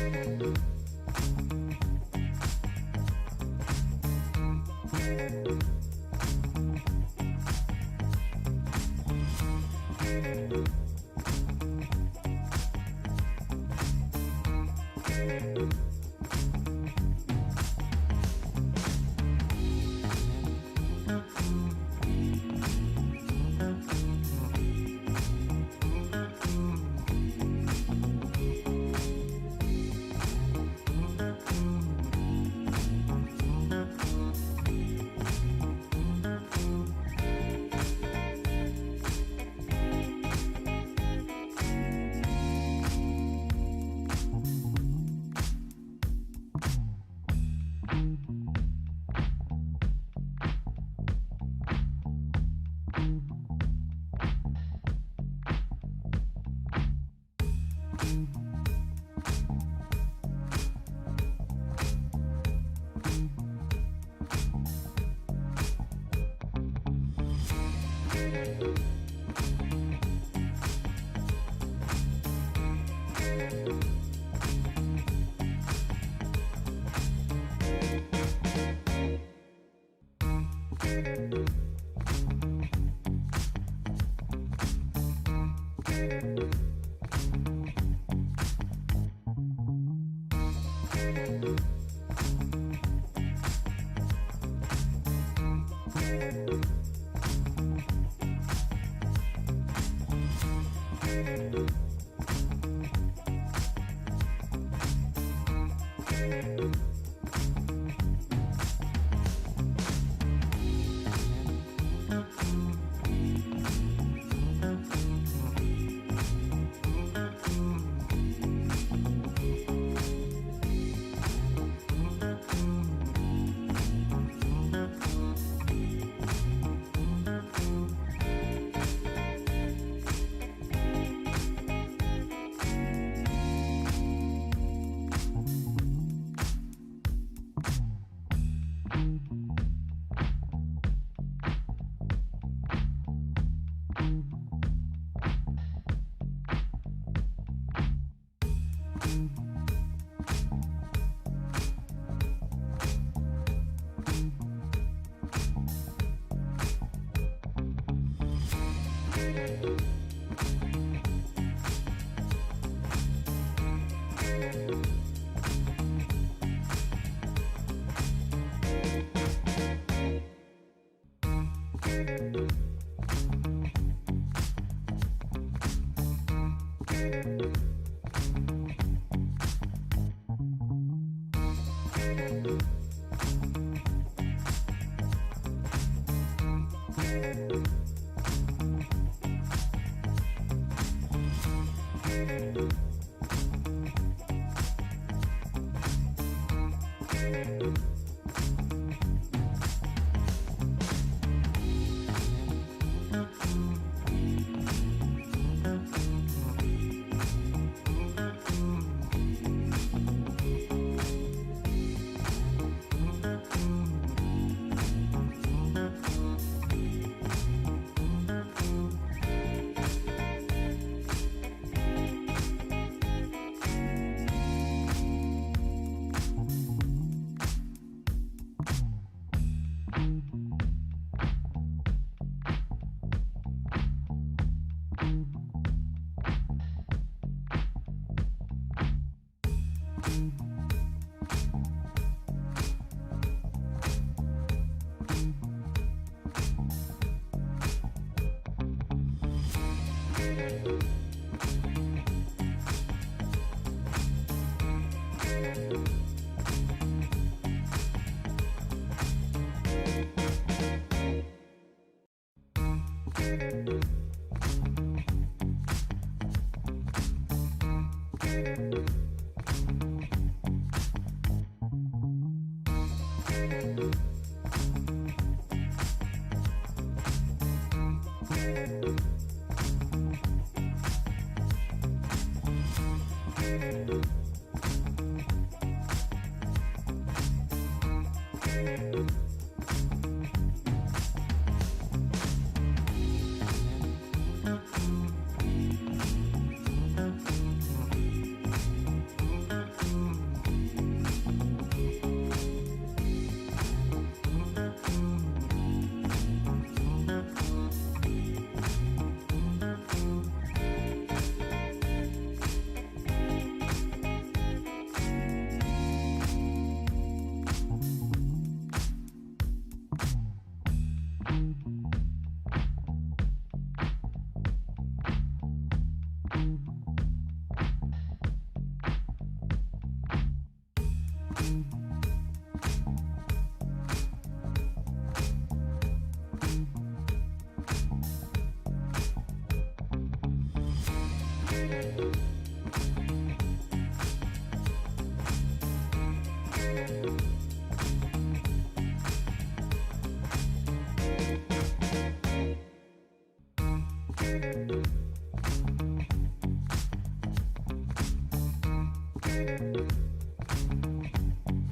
Thank.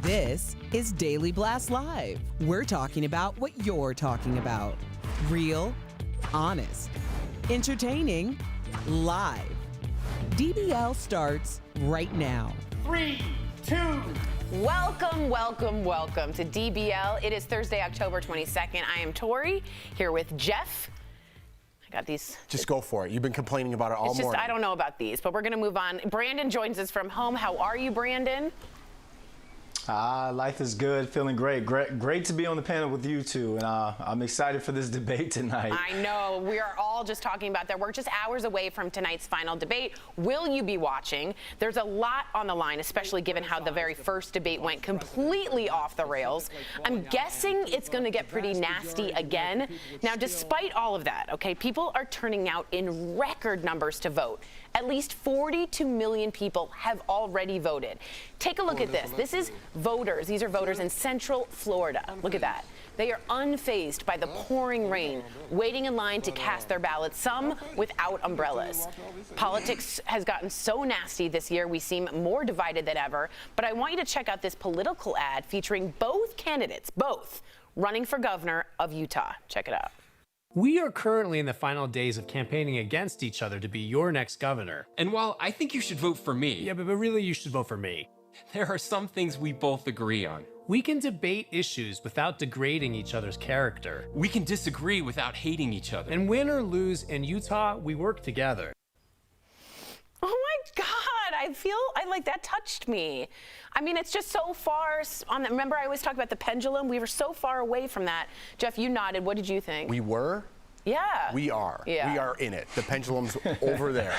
This is Daily Blast Live. We're talking about what you're talking about. Real, honest, entertaining, live. DBL starts right now. 3, 2. Welcome, welcome, welcome to DBL. It is Thursday, October 22nd. I am Tori, here with Jeff. I got these. Just go for it. You've been complaining about it all morning. I don't know about these, but we're going to move on. Brandon joins us from home. How are you, Brandon? Life is good, feeling great. Great to be on the panel with you two, and I'm excited for this debate tonight. I know, we are all just talking about that. We're just hours away from tonight's final debate. Will you be watching? There's a lot on the line, especially given how the very first debate went completely off the rails. I'm guessing it's going to get pretty nasty again. Now, despite all of that, okay, people are turning out in record numbers to vote. At least 42 million people have already voted. Take a look at this. This is voters. These are voters in Central Florida. Look at that. They are unfazed by the pouring rain, waiting in line to cast their ballots, some without umbrellas. Politics has gotten so nasty this year, we seem more divided than ever. But I want you to check out this political ad featuring both candidates, both running for governor of Utah. Check it out. We are currently in the final days of campaigning against each other to be your next governor. And while I think you should vote for me, Yeah, but really you should vote for me. there are some things we both agree on. We can debate issues without degrading each other's character. We can disagree without hating each other. And win or lose in Utah, we work together. Oh my God, I feel like that touched me. I mean, it's just so far on that. Remember, I always talk about the pendulum. We were so far away from that. Jeff, you nodded. What did you think? We were? Yeah. We are. Yeah. We are in it. The pendulum's over there.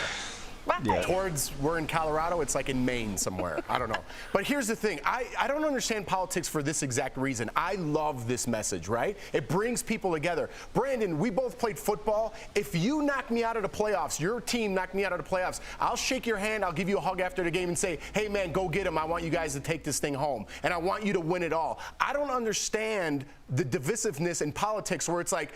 Right. We're in Colorado, it's like in Maine somewhere. I don't know. But here's the thing. I don't understand politics for this exact reason. I love this message, right? It brings people together. Brandon, we both played football. If you knock me out of the playoffs, your team knocked me out of the playoffs, I'll shake your hand, I'll give you a hug after the game and say, hey man, go get him. I want you guys to take this thing home. And I want you to win it all. I don't understand the divisiveness in politics where it's like,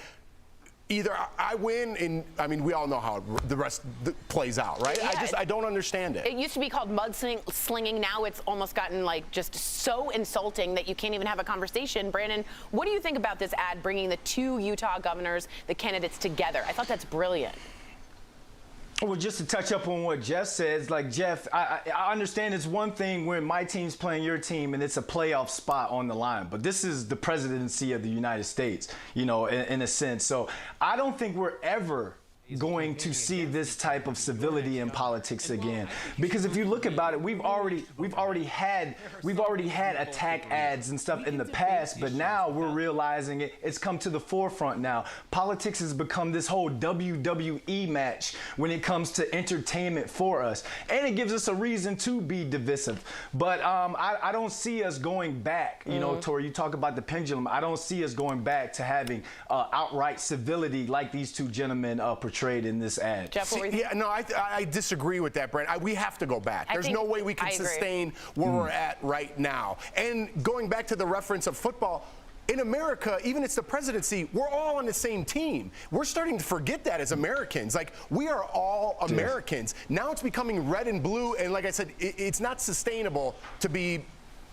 either I win, and I mean, we all know how the rest plays out, right? Yeah, I don't understand it. It used to be called mudslinging. Now it's almost gotten like just so insulting that you can't even have a conversation. Brandon, what do you think about this ad bringing the two Utah governors, the candidates, together? I thought that's brilliant. Well, just to touch up on what Jeff says, like Jeff, I understand it's one thing when my team's playing your team and it's a playoff spot on the line, but this is the presidency of the United States, you know, in a sense. So I don't think we're ever going to see this type of civility in politics again, because if you look about it, we've already had attack ads and stuff in the past, but now we're realizing it's come to the forefront now. Politics has become this whole WWE match when it comes to entertainment for us, and it gives us a reason to be divisive. But I don't see us going back. You know, Tori, you talk about the pendulum. I don't see us going back to having outright civility like these two gentlemen portrayed in this ad. Jeff, I disagree with that, Brent. We have to go back. There's no way we can sustain where we're at right now. And going back to the reference of football, in America, even it's the presidency, we're all on the same team. We're starting to forget that as Americans. Like, we are all Americans. Now it's becoming red and blue, and like I said, it's not sustainable to be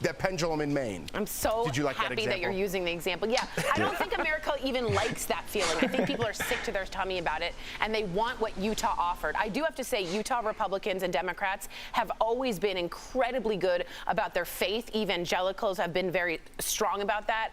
that pendulum in Maine. I'm so happy that you're using the example. Yeah, I don't think America even likes that feeling. I think people are sick to their tummy about it, and they want what Utah offered. I do have to say, Utah Republicans and Democrats have always been incredibly good about their faith. Evangelicals have been very strong about that.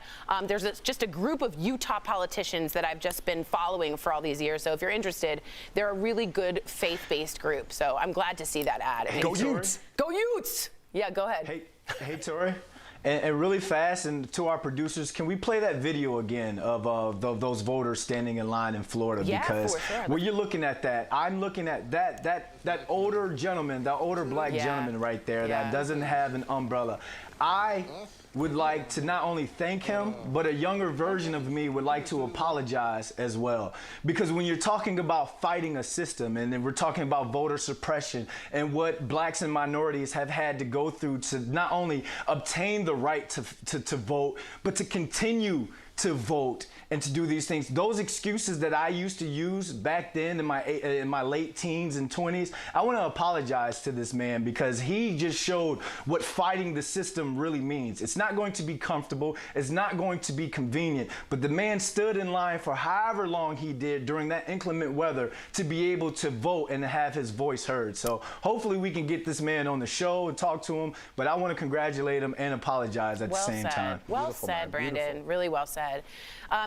There's just a group of Utah politicians that I've just been following for all these years. So if you're interested, they're a really good faith-based group. So I'm glad to see that ad. Go Utes! Go Utes! Yeah, go ahead. Hey, Tori. And really fast, and to our producers, can we play that video again of those voters standing in line in Florida? Yeah, because for sure. when you're looking at that, I'm looking at that that older gentleman, that older black gentleman right there that doesn't have an umbrella. I would like to not only thank him, but a younger version of me would like to apologize as well. Because when you're talking about fighting a system, and then we're talking about voter suppression and what blacks and minorities have had to go through to not only obtain the right to vote, but to continue to vote and to do these things. Those excuses that I used to use back then in my late teens and 20s, I want to apologize to this man because he just showed what fighting the system really means. It's not going to be comfortable. It's not going to be convenient. But the man stood in line for however long he did during that inclement weather to be able to vote and to have his voice heard. So hopefully we can get this man on the show and talk to him. But I want to congratulate him and apologize at the same time. Well said, Brandon. Really well said.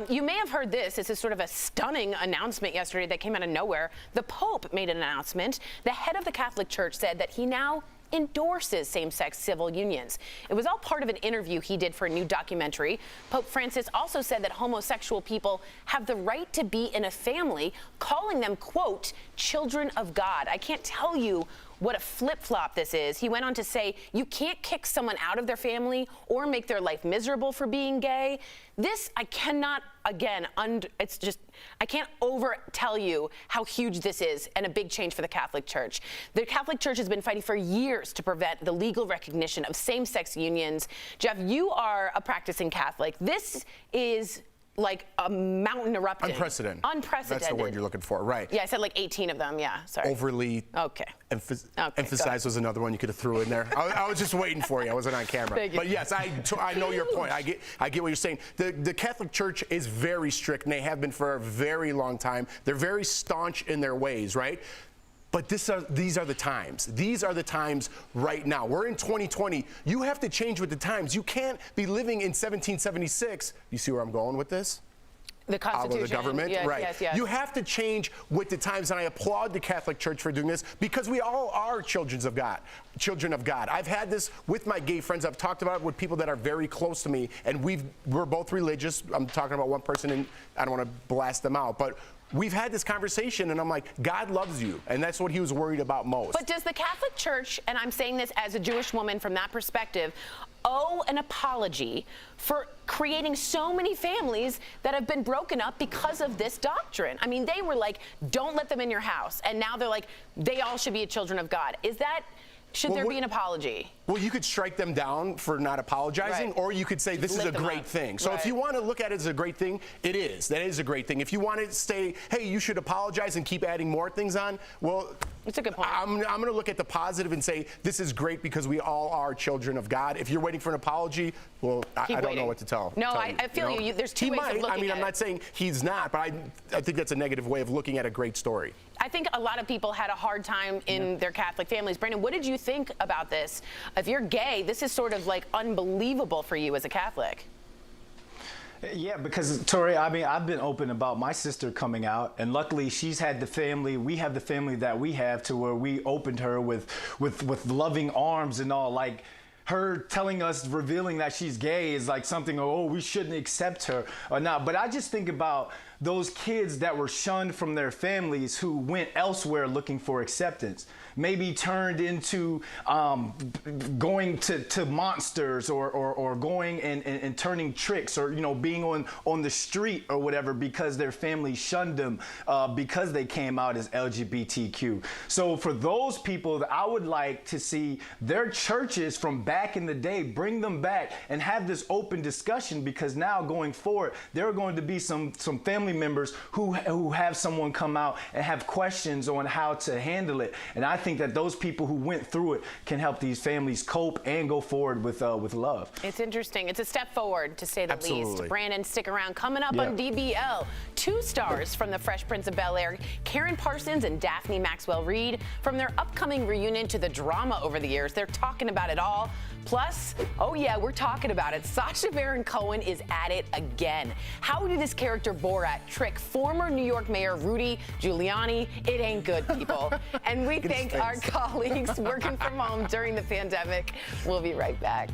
You may have heard this. This is sort of a stunning announcement yesterday that came out of nowhere. The Pope made an announcement. The head of the Catholic Church said that he now endorses same-sex civil unions. It was all part of an interview he did for a new documentary. Pope Francis also said that homosexual people have the right to be in a family, calling them, quote, children of God. I can't tell you what a flip-flop this is. He went on to say, you can't kick someone out of their family or make their life miserable for being gay. This, I cannot, again, I can't over tell you how huge this is and a big change for the Catholic Church. The Catholic Church has been fighting for years to prevent the legal recognition of same-sex unions. Jeff, you are a practicing Catholic. This is like a mountain erupting. Unprecedented. Unprecedented. That's the word you're looking for, right? Yeah, I said like 18 of them, yeah, sorry. Overly emphasized was another one you could have threw in there. I was just waiting for you. I wasn't on camera. Thank you. But yes, I know your point. I get what you're saying. The Catholic Church is very strict, and they have been for a very long time. They're very staunch in their ways, right? But these are the times. These are the times right now. We're in 2020. You have to change with the times. You can't be living in 1776. You see where I'm going with this? The Constitution. The government, yes, right. Yes. You have to change with the times, and I applaud the Catholic Church for doing this because we all are children of God. I've had this with my gay friends. I've talked about it with people that are very close to me, and we're both religious. I'm talking about one person, and I don't want to blast them out, but we've had this conversation, and I'm like, God loves you, and that's what he was worried about most. But does the Catholic Church, and I'm saying this as a Jewish woman from that perspective, owe an apology for creating so many families that have been broken up because of this doctrine? I mean, they were like, don't let them in your house, and now they're like, they all should be children of God. Should there be an apology? Well, you could strike them down for not apologizing, or you could say this is a great thing. So if you want to look at it as a great thing, it is. That is a great thing. If you want to say, hey, you should apologize and keep adding more things on, well, it's a good point. I'm going to look at the positive and say this is great because we all are children of God. If you're waiting for an apology, well, I don't know what to tell. No, I feel you. There's two ways of looking at it. I mean, I'm not saying he's not, but I think that's a negative way of looking at a great story. I think a lot of people had a hard time in their Catholic families. Brandon, what did you think about this? If you're gay, this is sort of like unbelievable for you as a Catholic. Yeah, because Tori, I mean, I've been open about my sister coming out, and luckily she's had the family. We have the family that we have to where we opened her with loving arms and all. Like her telling us, revealing that she's gay is like something, oh, we shouldn't accept her or not. But I just think about those kids that were shunned from their families who went elsewhere looking for acceptance, maybe turned into going to monsters or going and turning tricks, or being on the street or whatever because their family shunned them because they came out as LGBTQ. So for those people, I would like to see their churches from back in the day bring them back and have this open discussion, because now going forward there are going to be some family members who have someone come out and have questions on how to handle it. And I think that those people who went through it can help these families cope and go forward with love. It's interesting. It's a step forward, to say the least. Brandon, stick around. Coming up on DBL, 2 stars from The Fresh Prince of Bel-Air, Karen Parsons and Daphne Maxwell-Reid. From their upcoming reunion to the drama over the years, they're talking about it all. Plus, oh yeah, we're talking about it. Sacha Baron Cohen is at it again. How did this character Borat trick former New York Mayor Rudy Giuliani? It ain't good, people. And we thank our colleagues working from home during the pandemic. We'll be right back.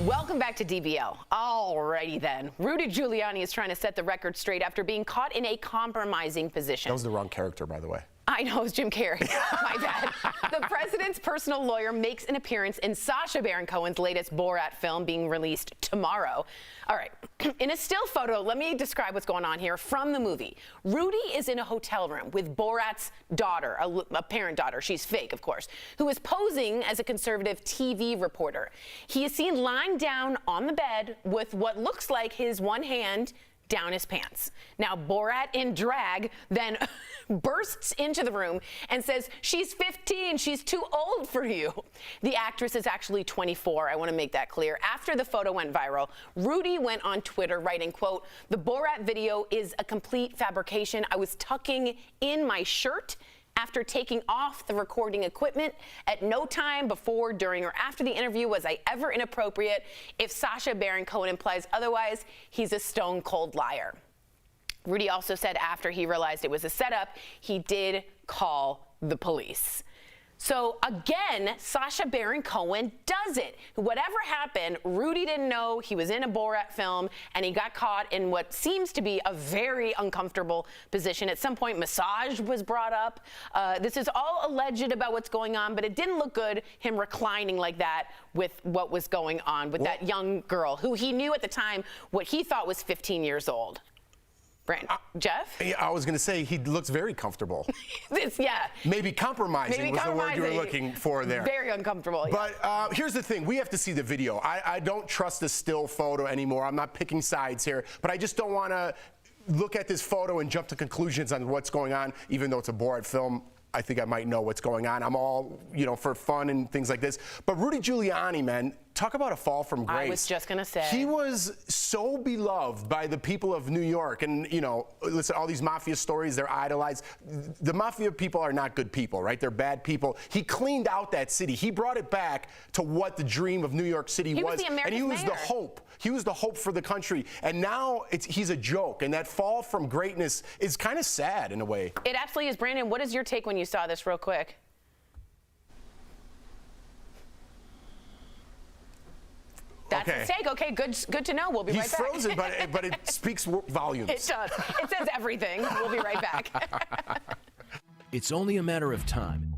Welcome back to DBL. Alrighty then. Rudy Giuliani is trying to set the record straight after being caught in a compromising position. That was the wrong character, by the way. I know, it was Jim Carrey. My bad. The president's personal lawyer makes an appearance in Sacha Baron Cohen's latest Borat film being released tomorrow. All right, in a still photo, let me describe what's going on here from the movie. Rudy is in a hotel room with Borat's daughter, a parent daughter, she's fake, of course, who is posing as a conservative TV reporter. He is seen lying down on the bed with what looks like his one hand down his pants. Now, Borat in drag then bursts into the room and says, "She's 15, she's too old for you." The actress is actually 24, I want to make that clear. After the photo went viral, Rudy went on Twitter writing, quote, "The Borat video is a complete fabrication. I was tucking in my shirt after taking off the recording equipment. At no time before, during, or after the interview was I ever inappropriate. If Sacha Baron Cohen implies otherwise, he's a stone cold liar." Rudy also said after he realized it was a setup, he did call the police. So again, Sacha Baron Cohen does it. Whatever happened, Rudy didn't know he was in a Borat film, and he got caught in what seems to be a very uncomfortable position. At some point, massage was brought up. This is all alleged about what's going on, but it didn't look good, him reclining like that with what was going on with that young girl, who he knew at the time what he thought was 15 years old. Brandon, Jeff? I was going to say he looks very comfortable. Yeah. Maybe compromising was the word you were looking for there. Very uncomfortable. Yeah. But here's the thing. We have to see the video. I don't trust the still photo anymore. I'm not picking sides here, but I just don't want to look at this photo and jump to conclusions on what's going on, even though it's a Borat film. I think I might know what's going on. I'm all, for fun and things like this. But Rudy Giuliani, man, talk about a fall from grace. I was just going to say. He was so beloved by the people of New York. And, listen, all these mafia stories, they're idolized. The mafia people are not good people, right? They're bad people. He cleaned out that city. He brought it back to what the dream of New York City was. He was the American and he was mayor. the hope. He was the hope for the country. And now he's a joke. And that fall from greatness is kind of sad in a way. It absolutely is. Brandon, what is your take when you saw this real quick? That's his take. Okay, good to know. We'll be right back. He's frozen, but it speaks volumes. It does. It says everything. We'll be right back. It's only a matter of time.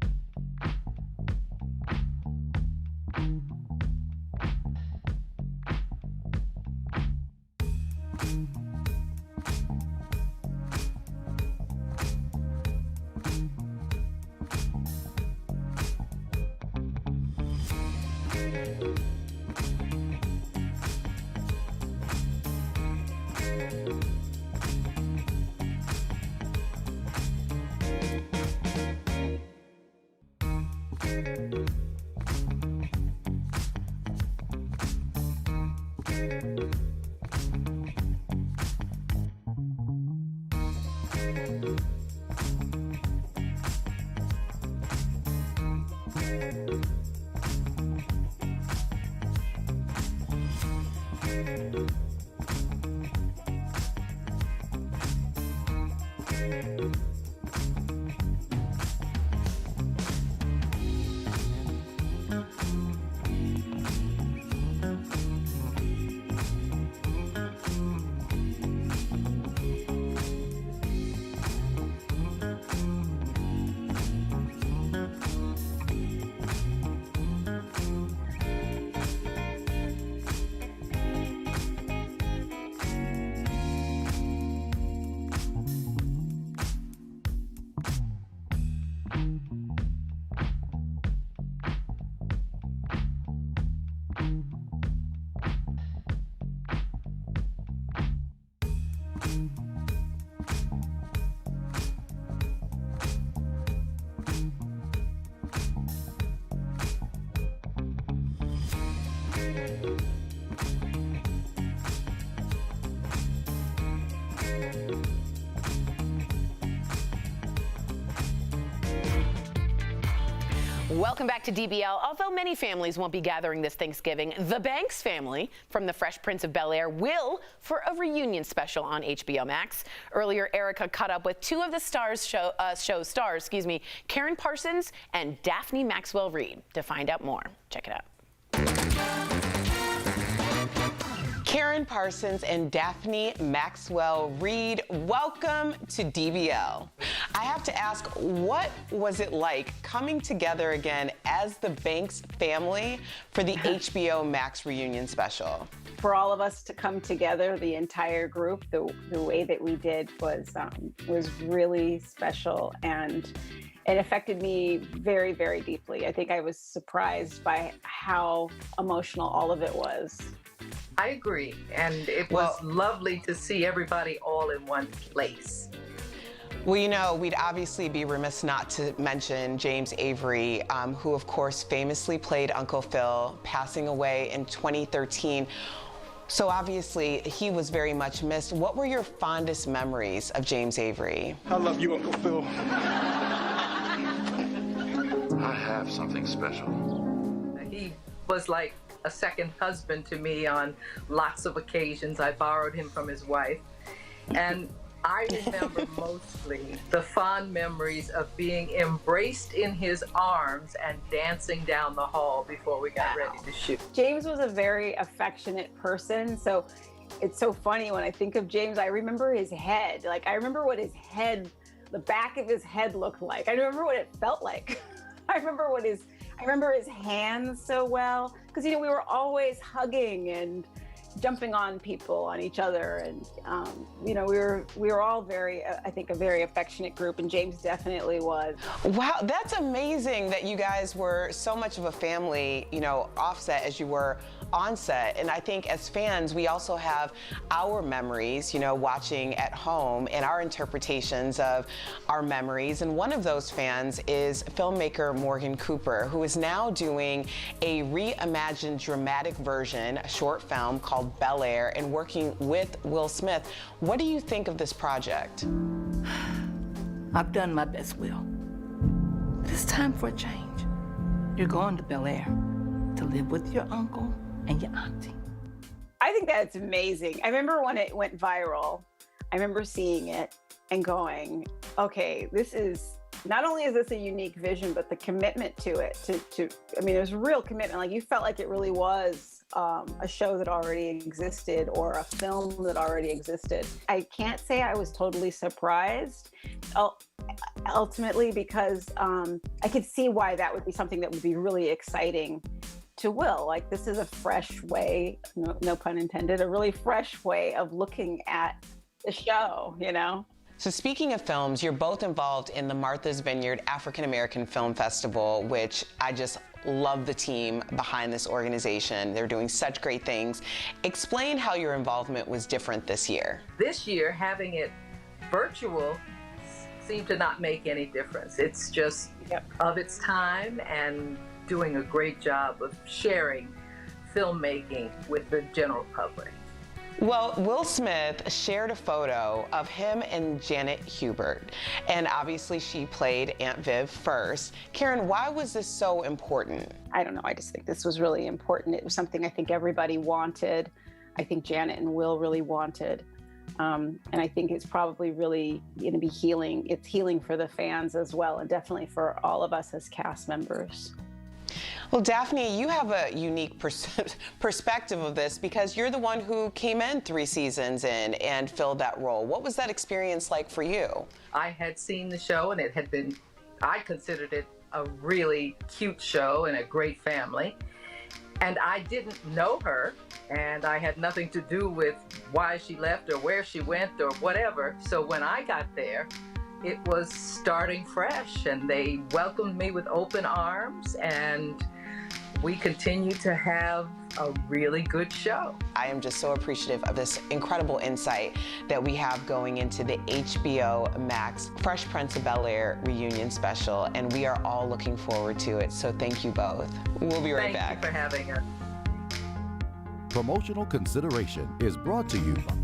Welcome back to DBL. Although many families won't be gathering this Thanksgiving, the Banks family from The Fresh Prince of Bel-Air will for a reunion special on HBO Max. Earlier, Erica caught up with two of the show's stars, Karen Parsons and Daphne Maxwell Reid, to find out more. Check it out. Karen Parsons and Daphne Maxwell Reid, welcome to DBL. I have to ask, what was it like coming together again as the Banks family for the HBO Max reunion special? For all of us to come together, the entire group, the way that we did was really special, and it affected me very, very deeply. I think I was surprised by how emotional all of it was. I agree, and it was lovely to see everybody all in one place. Well, you know, we'd obviously be remiss not to mention James Avery, who of course famously played Uncle Phil, passing away in 2013. So obviously he was very much missed. What were your fondest memories of James Avery? I love you, Uncle Phil. I have something special. He was like a second husband to me on lots of occasions. I borrowed him from his wife. And I remember mostly the fond memories of being embraced in his arms and dancing down the hall before we got ready to shoot. James was a very affectionate person, so it's so funny when I think of James, I remember his head. Like, I remember what his head, the back of his head looked like. I remember what it felt like. I remember his hands so well, because, you know, we were always hugging and jumping on people, on each other, and you know, we were all very, I think, a very affectionate group, and James definitely was. Wow, that's amazing that you guys were so much of a family, you know, offset as you were on set. And I think as fans, we also have our memories, you know, watching at home, and our interpretations of our memories. And one of those fans is filmmaker Morgan Cooper, who is now doing a reimagined dramatic version, a short film called Bel-Air, and working with Will Smith. What do you think of this project? I've done my best, Will. But it's time for a change. You're going to Bel-Air to live with your uncle and your auntie. I think that's amazing. I remember when it went viral, I remember seeing it and going, okay, this is, not only is this a unique vision, but the commitment to it, I mean, there's real commitment. Like, you felt like it really was a show that already existed, or a film that already existed. I can't say I was totally surprised, ultimately, because I could see why that would be something that would be really exciting to Will. Like, this is a fresh way, no pun intended, a really fresh way of looking at the show, you know? So speaking of films, you're both involved in the Martha's Vineyard African American Film Festival, which I just love the team behind this organization. They're doing such great things. Explain how your involvement was different this year. This year, having it virtual seemed to not make any difference. It's just of its time and doing a great job of sharing filmmaking with the general public. Well, Will Smith shared a photo of him and Janet Hubert, and obviously she played Aunt Viv first. Karen, why was this so important? I don't know. I just think this was really important. It was something I think everybody wanted. I think Janet and Will really wanted. And I think it's probably really going to be healing. It's healing for the fans as well, and definitely for all of us as cast members. Well, Daphne, you have a unique perspective of this because you're the one who came in 3 seasons in and filled that role. What was that experience like for you? I had seen the show, and I considered it a really cute show and a great family. And I didn't know her, and I had nothing to do with why she left or where she went or whatever. So when I got there, it was starting fresh, and they welcomed me with open arms, and we continue to have a really good show. I am just so appreciative of this incredible insight that we have going into the HBO Max Fresh Prince of Bel-Air reunion special, and we are all looking forward to it. So thank you both. We'll be right back. Thank you for having us. Promotional consideration is brought to you by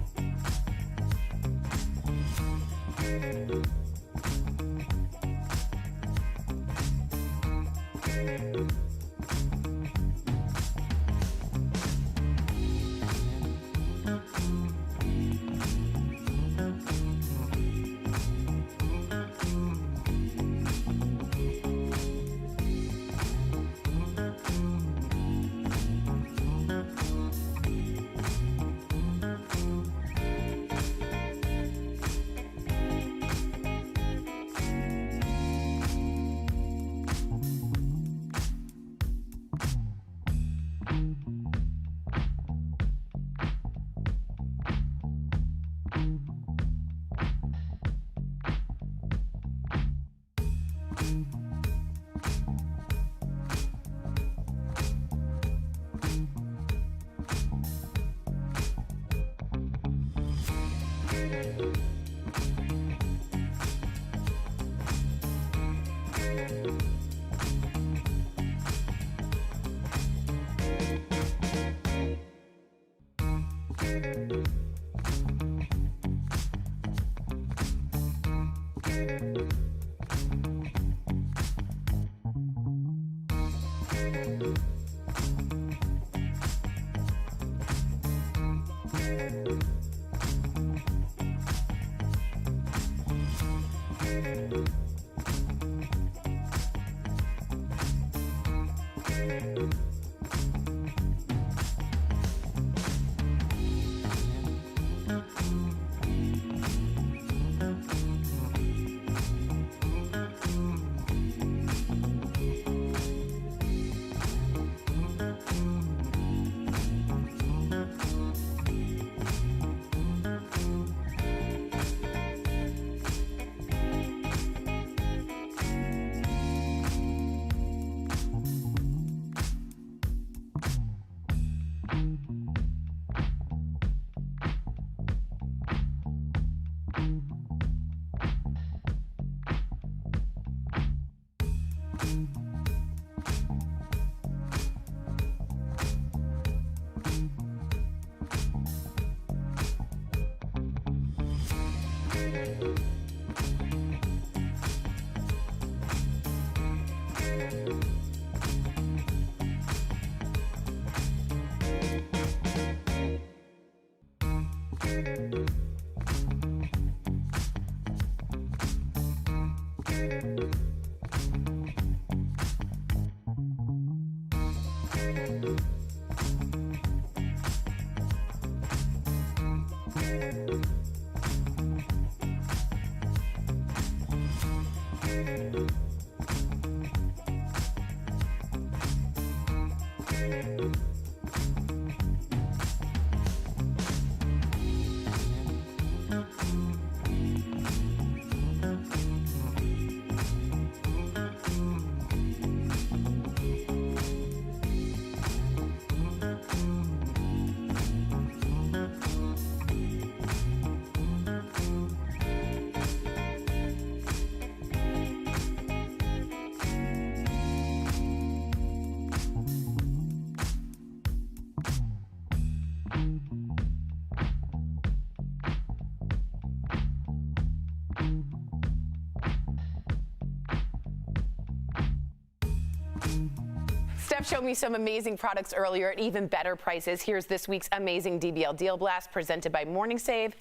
Steph showed me some amazing products earlier at even better prices. Here's this week's amazing DBL Deal Blast presented by MorningSave.com.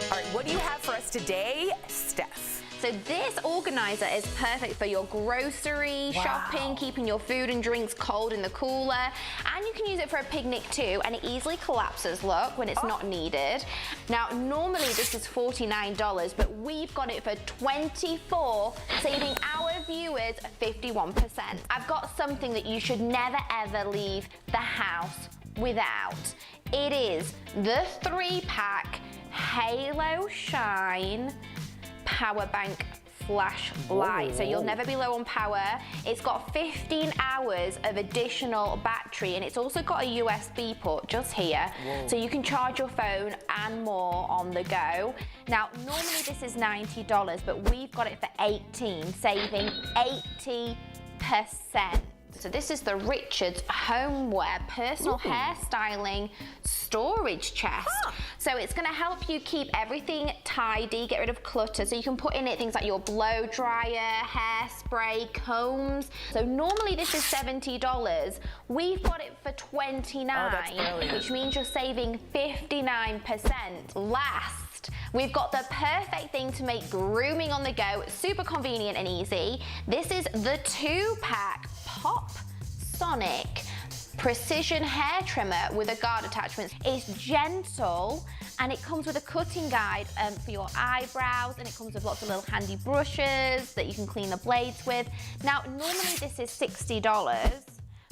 All right, what do you have for us today, Steph? So this organizer is perfect for your grocery shopping, keeping your food and drinks cold in the cooler, and you can use it for a picnic too, and it easily collapses, look, when it's not needed. Now, normally this is $49, but we've got it for $24, saving our viewers 51%. I've got something that you should never ever leave the house without. It is the 3-pack Halo Shine power bank flashlight. So you'll never be low on power. It's got 15 hours of additional battery, and it's also got a USB port just here. So you can charge your phone and more on the go. Now, normally this is $90, but we've got it for $18, saving 80%. So this is the Richards Homeware Personal Hairstyling Storage Chest. So it's going to help you keep everything tidy, get rid of clutter. So you can put in it things like your blow dryer, hairspray, combs. So normally this is $70. We've got it for $29, which means you're saving 59%. Last, we've got the perfect thing to make grooming on the go super convenient and easy. This is the 2-pack Pop Sonic precision hair trimmer with a guard attachment. It's gentle and it comes with a cutting guide for your eyebrows, and it comes with lots of little handy brushes that you can clean the blades with. Now, normally this is $60,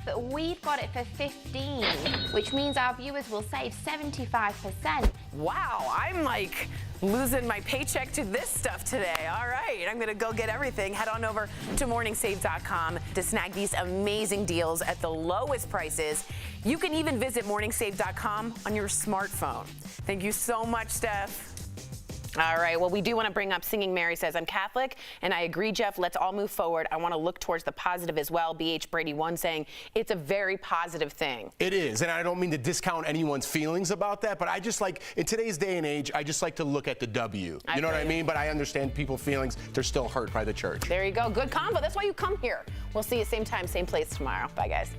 but we've got it for $15, which means our viewers will save 75%. Wow, I'm like losing my paycheck to this stuff today. All right, I'm gonna go get everything. Head on over to morningsave.com to snag these amazing deals at the lowest prices. You can even visit morningsave.com on your smartphone. Thank you so much, Steph. All right, well, we do want to bring up Singing Mary Says I'm Catholic, and I agree, Jeff, let's all move forward. I want to look towards the positive as well. BH Brady 1 saying it's a very positive thing. It is, and I don't mean to discount anyone's feelings about that, but I just like, in today's day and age, I just like to look at the W. You know what I mean? But I understand people's feelings. They're still hurt by the church. There you go. Good combo. That's why you come here. We'll see you same time, same place tomorrow. Bye, guys.